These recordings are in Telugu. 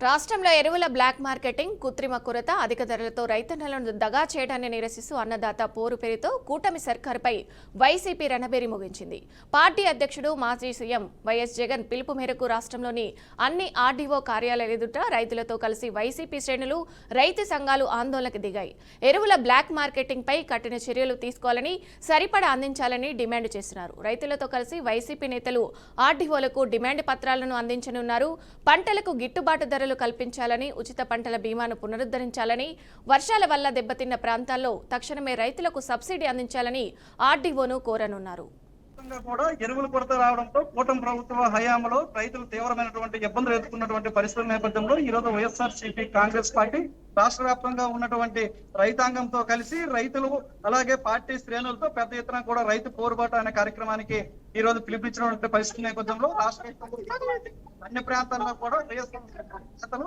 రాష్ట్రంలో ఎరువుల బ్లాక్ మార్కెటింగ్, కృత్రిమ కొరత, అధిక ధరలతో రైతన్నలను దగా చేయడాన్ని నిరసిస్తూ అన్నదాత పోరు పేరుతో కూటమి సర్కారుపై వైసీపీ రణబేరి ముగించింది. పార్టీ అధ్యక్షుడు మాజీ సీఎం వైఎస్ జగన్ పిలుపు మేరకు రాష్ట్రంలోని అన్ని ఆర్డీఓ కార్యాలయాల ఎదుట రైతులతో కలిసి వైసీపీ శ్రేణులు, రైతు సంఘాలు ఆందోళనకు దిగాయి. ఎరువుల బ్లాక్ మార్కెటింగ్ పై కఠిన చర్యలు తీసుకోవాలని, సరిపడా అందించాలని డిమాండ్ చేస్తున్నారు. రైతులతో కలిసి వైసీపీ నేతలు ఆర్డీఓలకు డిమాండ్ పత్రాలను అందించనున్నారు. పంటలకు గిట్టుబాటు ధరలు కల్పించాలని, ఉచిత పంటల బీమాను పునరుద్ధరించాలని, వర్షాల వల్ల దెబ్బతిన్న ప్రాంతాల్లో తక్షణమే రైతులకు సబ్సిడీ అందించాలని ఆర్డీఓను కోరనున్నారు. కూడా ఎరువుల కొరత రావడంతో కూటమి ప్రభుత్వ హయాంలో రైతులు తీవ్రమైనటువంటి ఇబ్బందులు ఎదుర్కొన్నటువంటి పరిస్థితుల నేపథ్యంలో ఈ రోజు వైఎస్ఆర్సీపీ కాంగ్రెస్ పార్టీ రాష్ట్ర వ్యాప్తంగా ఉన్నటువంటి రైతాంగంతో కలిసి రైతులు అలాగే పార్టీ శ్రేణులతో పెద్ద ఎత్తున కూడా రైతు పోరుబాటు అనే కార్యక్రమానికి ఈ రోజు పిలిపించినటువంటి పరిస్థితి నేపథ్యంలో రాష్ట్ర అన్ని ప్రాంతాల్లో కూడా నేతలు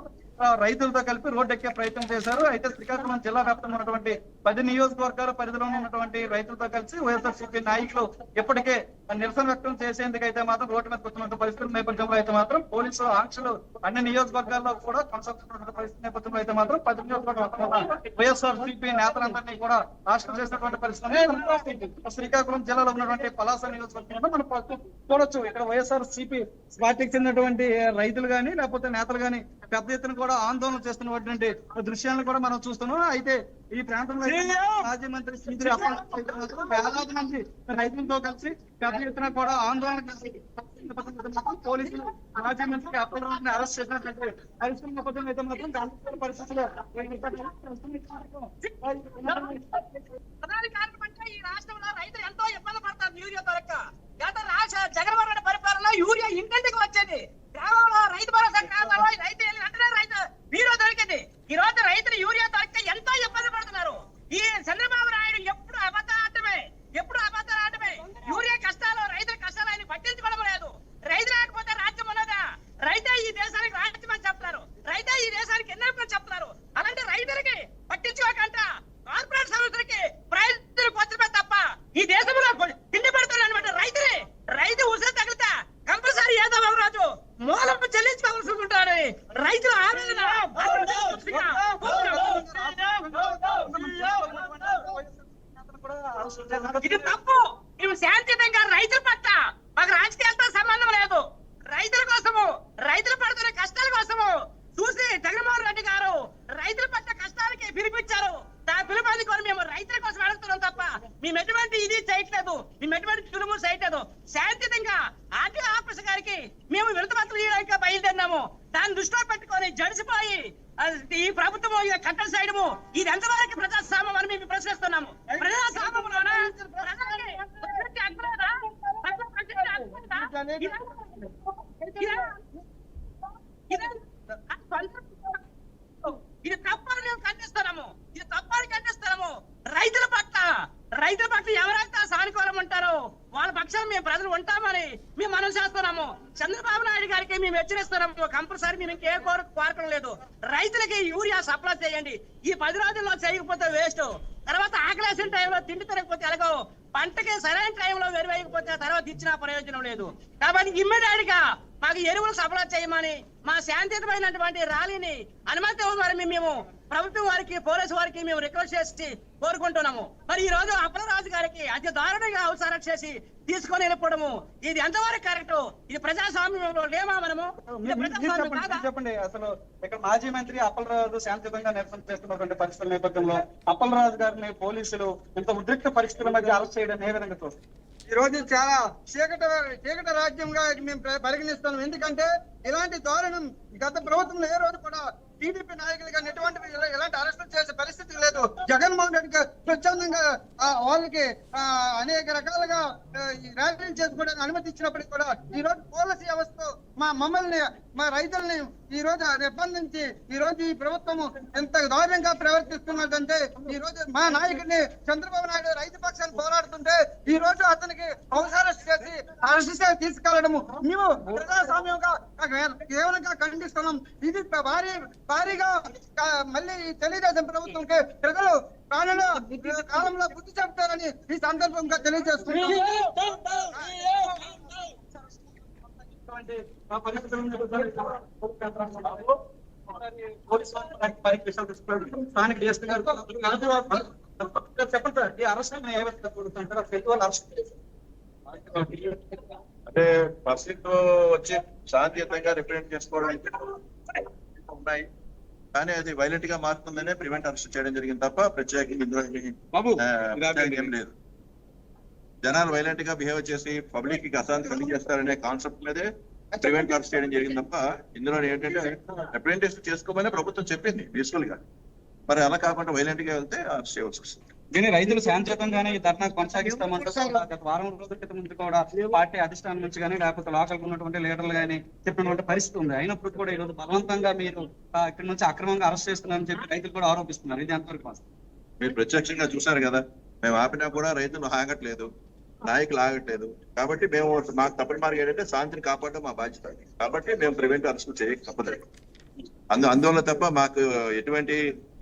రైతులతో కలిపి రోడ్డెక్కే ప్రయత్నం చేశారు. అయితే శ్రీకాకుళం జిల్లా వ్యాప్తంగా ఉన్నటువంటి 10 నియోజకవర్గాల పరిధిలో ఉన్నటువంటి రైతులతో కలిసి వైఎస్ఆర్సీపీ నాయకులు ఇప్పటికే నిరసన వ్యక్తం చేసేందుకైతే మాత్రం రోడ్డు మీదకి వస్తున్న పరిస్థితుల నేపథ్యంలో అయితే మాత్రం పోలీసు ఆంక్షలు అన్ని నియోజకవర్గాల్లో కూడా కొనసాగుతున్నటువంటి పరిస్థితి నేపథ్యంలో అయితే మాత్రం 10 నియోజకవర్గాల వైఎస్ఆర్సీపీ నేతలందరినీ కూడా రాష్ట్రం చేసినటువంటి పరిస్థితి శ్రీకాకుళం జిల్లాలో ఉన్నటువంటి పలాస నియోజకవర్గంలో మనం చూడొచ్చు. ఇక్కడ వైఎస్ఆర్సీపీ పార్టీకి చెందినటువంటి రైతులు గాని లేకపోతే నేతలు గాని పెద్ద ఎత్తున కూడా ఆందోళన చేస్తున్నటువంటి దృశ్యాలను కూడా మనం చూస్తున్నాం. అయితే ఈ ప్రాంతంలో మాజీ మంత్రి శ్రీ వేలాది మంది రైతులతో కలిసి పెద్ద ఎత్తున కూడా ఆందోళన పోలీసులు మాజీ మంత్రి అప్పలరాజుని అరెస్ట్ చేసినట్లయితే పరిస్థితుల నేపథ్యంలో అయితే మాత్రం దాని పరిస్థితుల్లో ఈ రాష్ట్రంలో రైతులు ఎంతో ఇబ్బంది పడతారు. యూరియా దొరక్క గత రాష్ట్ర జగన్మోహన్ రెడ్డి పరిపాలనలో యూరియా ఇంటింటికి వచ్చేది. గ్రామంలో రైతు భరోసా కేంద్రంలో రైతు వెంటనే రైతు వీరో దొరికింది. ఈ రోజు రైతులు యూరియా దొరికితే ఎంతో ఇబ్బంది పడుతున్నారు. ఈ చంద్రబాబు నాయుడు ఎప్పుడు అబద్ధాటమే యూరియా కష్టాలు, రైతుల కష్టాలు ఆయన పట్టించుకోవడం లేదు. రైతు లేకపోతే రాజ్యం ఉన్నదా? రైతే ఈ దేశానికి రాజ్యం అని చెప్తారు. రైతే ఈ దేశానికి ఎన్నో చెప్తారు. అలాంటి రైతులకి పట్టించుకోకంట కార్పొరేట్ సంస్థలకి రైతులు కొత్తమే తప్ప ఈ దేశంలో తిండి పడుతున్నారు అనమాట. రైతు ఉసిరి తగిలితే కంపల్సరీ ఏదో రాజు మూలం చెల్లించుకోవాల్సి ఉంటాడు. రైతులు ఆవేదన ఇది తప్పు. మేము శాంతియుతంగా రైతుల పట్ల మాకు రాజకీయాలతో సంబంధం లేదు. రైతుల కోసము, రైతులు పడుతున్న కష్టాల కోసము చూసి జగన్మోహన్ రెడ్డి గారు రైతుల పట్ల కష్టాలకి పిలిపించారు. దాని పిలుపుని కూడా మేము రైతుల కోసం అడుగుతున్నాం తప్ప మేము ఎటువంటి ఇది చేయట్లేదు, మేము ఎటువంటి చురుము చేయట్లేదు. శాంతియుతంగా ఆర్టీఓ ఆఫీస్ గారికి మేము వినతిపత్రం ఇవ్వడానికి బయలుదేరినాము. దాన్ని దృష్టిలో పెట్టుకొని జడిసిపోయి ఈ ప్రభుత్వం కట్టడి చేయడము ఇది ఎంతవరకు ప్రజాస్వామ్యం అని మేము ప్రశ్నిస్తున్నాము. ప్రజాస్వామ్యంలోన ఇది తప్పని మేము ఖండిస్తున్నాము. రైతుల పట్ల ఎవరైతే సానుకూలం ఉంటారో వాళ్ళ పక్షాన మేము ప్రజలు ఉంటామని మేము మనం చేస్తున్నాము. చంద్రబాబు నాయుడు గారికి మేము హెచ్చరిస్తున్నాము. కంపల్సరీ మేము ఇంకే కోరకం లేదు. రైతులకి యూరియా సప్లై చేయండి. ఈ 10 రోజుల్లో చేయకపోతే వేస్ట్. తర్వాత ఆకలేసిన టైంలో తిండి తిరగకపోతే ఎలాగో, పంటకి సరైన టైంలో వెరువేయకపోతే తర్వాత ఇచ్చిన ప్రయోజనం లేదు. కాబట్టి ఇమ్మీడియట్ గా మాకు ఎరువులు సప్లై చేయమని మా శాంతియుతమైనటువంటి ర్యాలీని అనుమతి ఇవ్వమని మేము ప్రభుత్వం వారికి, పోలీసు వారికి మేము రిక్వెస్ట్ చేసి కోరుకుంటున్నాము. మరి ఈ రోజు అప్పలరాజు గారికి అతి దారుణంగా అవసరం చేసి తీసుకొని వెళ్ళిపోవడము ఇది ఎంతవరకు కరెక్ట్? ఇది ప్రజాస్వామ్యంలో లేమా? మనము చెప్పండి. అసలు ఇక్కడ మాజీ మంత్రి అప్పలరాజు శాంతియుతంగా నిరసన చేస్తున్నటువంటి పరిస్థితుల నేపథ్యంలో అప్పలరాజు గారిని పోలీసులు ఇంత ఉద్రిక్త పరిస్థితుల మధ్య అరెస్ట్ చేయడం ఏ విధంగా చూస్తారు? ఈ రోజు చాలా చీకట రాజ్యంగా మేము పరిగణిస్తాం. ఎందుకంటే ఇలాంటి దారుణం గత ప్రభుత్వంలో ఏ రోజు కూడా టీడీపీ నాయకులు కానీ ఎలాంటి అరెస్టులు చేసే పరిస్థితి లేదు. జగన్మోహన్ రెడ్డి స్వచ్ఛందంగా వాళ్ళకి అనేక రకాలుగా ర్యాలీలు చేసుకోవడానికి అనుమతి ఇచ్చినప్పటికీ కూడా ఈ రోజు పోలీసు వ్యవస్థ మా రైతుల్ని ఈ రోజు నిర్బంధించి ఈ రోజు ఈ ప్రభుత్వం ఎంత దారుణంగా ప్రవర్తిస్తున్నదంటే, ఈ రోజు మా నాయకుడిని చంద్రబాబు నాయుడు రైతు పక్షాన్ని పోరాడుతుంటే ఈ రోజు అతనికి అరెస్ట్ చేసి అరెస్ట్ తీసుకెళ్లడము మేము ప్రజాస్వామ్యంగా కేవలంగా ఖండిస్తున్నాం. ఇది భారీగా మళ్ళీ తెలుగుదేశం ప్రభుత్వంకి ప్రజలు కాలంలో బుద్ధి చెప్తారని ఈ సందర్భంగా తెలియజేస్తున్నాం. పోలీసు వారు పరీక్ష విషయాలు తీసుకున్నారు. స్థానిక డిఎస్పీ గారు చెప్పండి సార్, ఈ అరెస్ట్ ఏ విధంగా కూడుతుంటారు? ప్రతి వాళ్ళు అరెస్ట్ చేశారు. అంటే పబ్లిక్ వచ్చి శాంతియుతంగా రిప్రజెంట్ చేసుకోవడానికి ఉన్నాయి, కానీ అది వైలెంట్ గా మారుతుందనే ప్రివెంట్ అరెస్ట్ చేయడం జరిగింది తప్ప ప్రత్యేకంగా ఇందులో ఏం లేదు. జనాలు వైలెంట్ గా బిహేవ్ చేసి పబ్లిక్ కి అశాంతి కలిగేస్తారనే కాన్సెప్ట్ మీదే ప్రివెంట్ అరెస్ట్ చేయడం జరిగింది తప్ప ఇందులో ఏంటంటే రిప్రజెంటేషన్ చేసుకోమని ప్రభుత్వం చెప్పింది పీస్ఫుల్ గా, మరి అలా కాకుండా వైలెంట్ గా వెళ్తే అరెస్ట్ చేయవలసి వస్తుంది. దీన్ని రైతులు శాంతియుతంగానే ఈ ధర్నా కొనసాగిస్తామంటూ గత వారం రోజుల క్రితం నుంచి కూడా పార్టీ అధిష్టానం నుంచి కానీ లేకపోతే లోకల్ ఉన్నటువంటి లీడర్లు కానీ చెప్పినటువంటి పరిస్థితి ఉంది. అయినప్పుడు కూడా ఈ రోజు బలవంతంగా మీరు ఇక్కడ నుంచి అక్రమంగా అరెస్ట్ చేస్తున్నారని చెప్పి రైతులు కూడా ఆరోపిస్తున్నారు. ఇది ఎంతవరకు వాస్తవం? మీరు ప్రత్యక్షంగా చూశారు కదా, మేము ఆపినా కూడా రైతులు ఆగట్లేదు, నాయకులు ఆగట్లేదు. కాబట్టి మేము మాకు తప్పని మార్గం ఏంటంటే శాంతిని కాపాడడం మా బాధ్యత. కాబట్టి మేము ప్రివెంట్ అరెస్ట్ చేయక తప్పలేదు. అందువల్ల తప్ప మాకు ఎటువంటి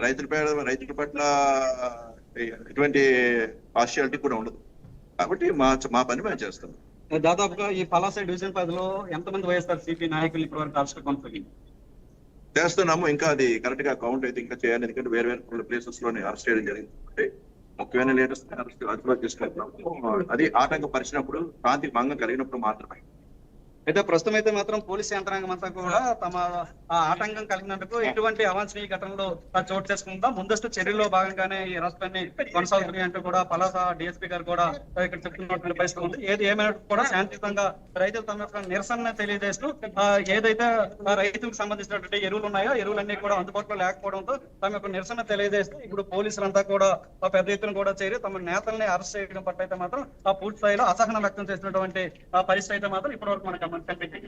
రైతుల పట్ల ఎటువంటి పార్షియాలిటీ కూడా ఉండదు. కాబట్టి మా పని మేము చేస్తాం. దాదాపుగా ఈ పలాస డివిజన్ 10లో ఎంతమంది వైఎస్ఆర్ సిపి నాయకులు ఇప్పటివరకు అరెస్ట్ కొనసాగింది చేస్తున్నాము. ఇంకా అది కరెక్ట్ గా కౌంట్ అయితే ఇంకా చేయాలి, ఎందుకంటే వేరే వేరే ప్లేసెస్ లోనే అరెస్ట్ చేయడం జరిగింది. అంటే ముఖ్యమైన లీడర్స్ అరెస్ట్ అదుపులో తీసుకెళ్తున్నాము. అది ఆటంకపరిచినప్పుడు, శాంతికి భంగం కలిగినప్పుడు మాత్రమే. అయితే ప్రస్తుతం అయితే మాత్రం పోలీస్ యంత్రాంగం అంతా కూడా తమ ఆటంకం కలిగినందుకు ఎటువంటి అవాంఛనీయ ఘటనలో చోటు చేసుకుందా ముందస్తు చర్యల్లో భాగంగానే ఈ రాష్ట్రాన్ని కొనసాగుతున్నాయి అంటూ కూడా పలాస డిఎస్పీ గారు కూడా ఇక్కడ చెప్తున్నటువంటి పరిస్థితి ఉంది. ఏది ఏమైనా కూడా శాంతియుతంగా రైతులు తమ యొక్క నిరసన తెలియజేస్తూ ఏదైతే రైతులకు సంబంధించినటువంటి ఎరువులు ఉన్నాయో ఎరువులన్నీ కూడా అందుబాటులో లేకపోవడంతో తమ యొక్క నిరసన తెలియజేస్తూ ఇప్పుడు పోలీసులంతా కూడా పెద్ద ఎత్తున కూడా చేరి తమ నేతల్ని అరెస్ట్ చేయడం పట్ల అయితే మాత్రం పూర్తి స్థాయిలో అసహనం వ్యక్తం చేసినటువంటి పరిస్థితి అయితే మాత్రం ఇప్పటివరకు మనకు కనిపించింది.